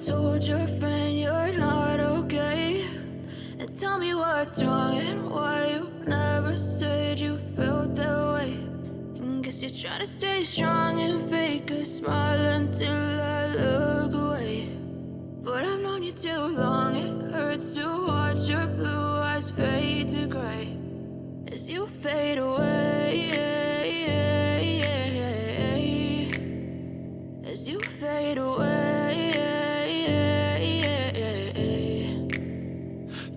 told your friend you're not okay? And tell me what's wrong and why you never said you felt that way. And guess you're trying to stay strong and fake a smile until I look away. But I've known you too long, it hurts to watch your blue eyes fade to gray as you fade away, as you fade away.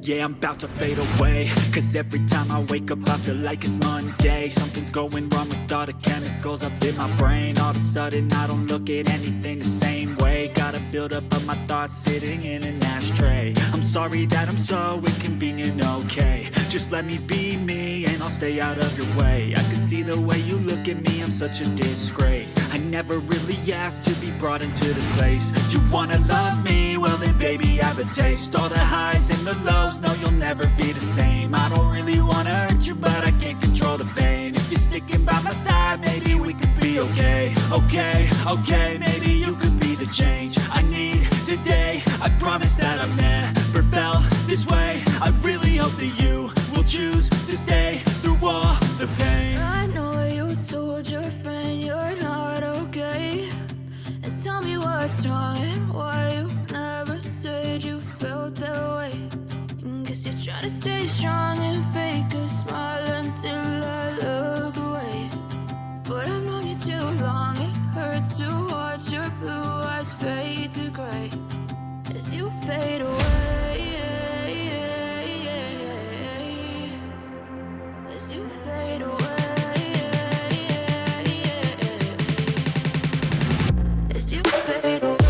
Yeah, I'm about to fade away, cause every time I wake up I feel like it's Monday. Something's going wrong with all the chemicals up in my brain. All of a sudden I don't look at anything the same way. Got a build up of my thoughts sitting in an ashtray. I'm sorry that I'm so inconvenient, okay? Just let me be me and I'll stay out of your way. I can see the way you look at me, I'm such a disgrace. I never really asked to be brought into this place. You wanna love me? Well then baby, have a taste. All the highs and the lows, no, you'll never be the same. I don't really wanna hurt you, but I can't control the pain. If you're sticking by my side, maybe we could be okay. Okay, maybe you could be the change I need today. I promise that I've never felt this way. I really hope that you will choose to stay through all the pain. I know you told your friend you're not okay. And tell me what's wrong and why you never said you felt that way. And guess you're trying to stay strong and fake a smile until I look away. But I've known you too long, it hurts to watch your blue eyes fade to gray as you fade away, as you fade away. As you fade away.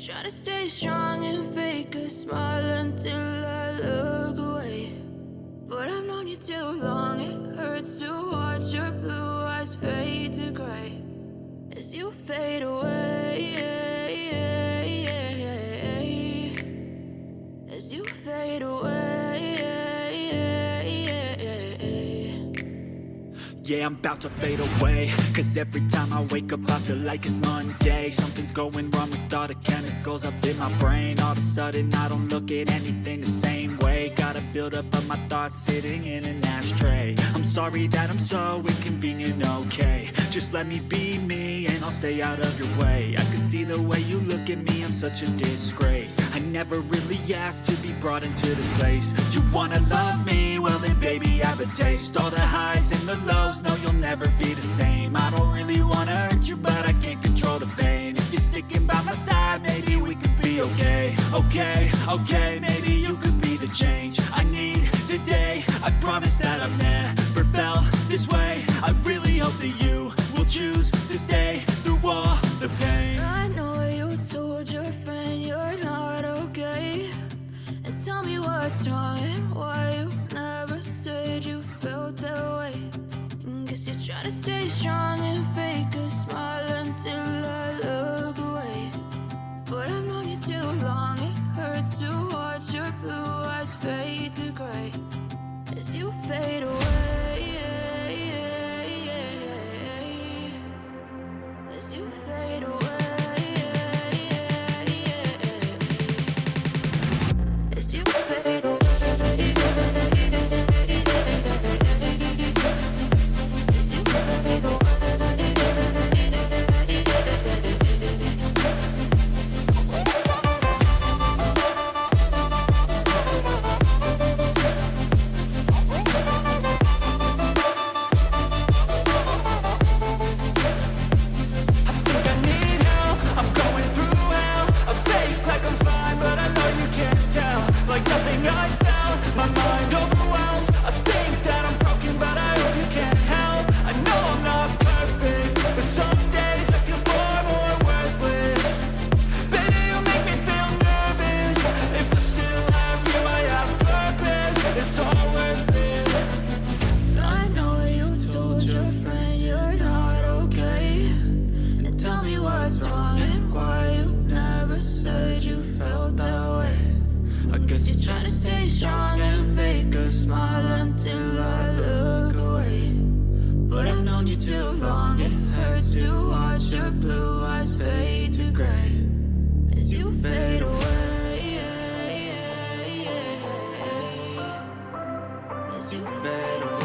Try to stay strong and fake a smile until I look away. But I've known you too long, it hurts to watch your blue eyes fade to gray as you fade away, as you fade away. Yeah, I'm about to fade away, cause every time I wake up I feel like it's Monday. Something's going wrong with all the chemicals up in my brain. All of a sudden I don't look at anything the same way. Got a build up of my thoughts sitting in an ashtray. I'm sorry that I'm so inconvenient, okay? Just let me be me and I'll stay out of your way. I can see the way you look at me, I'm such a disgrace. I never really asked to be brought into this place. You wanna love me? Well then baby, have a taste. All the highs and the lows, no you'll never be the same. I don't really wanna hurt you, but I can't control the pain. If you're sticking by my side, maybe we could be okay. Okay, maybe you could be the change I need today. I promise that I've never felt this way. I really hope that you will choose to stay through all the pain. I know you told your friend you're not okay, and tell me what's wrong and why you never said you felt that way. Guess you're trying to stay strong and fake a smile until I look away. But I've known you too long, it hurts to watch your blue eyes fade to gray as you fade away. As you fade away. As you fade away. Trying to stay strong and fake a smile until I look away. But I've known you too long, it hurts to watch your blue eyes fade to gray as you fade away. As you fade away.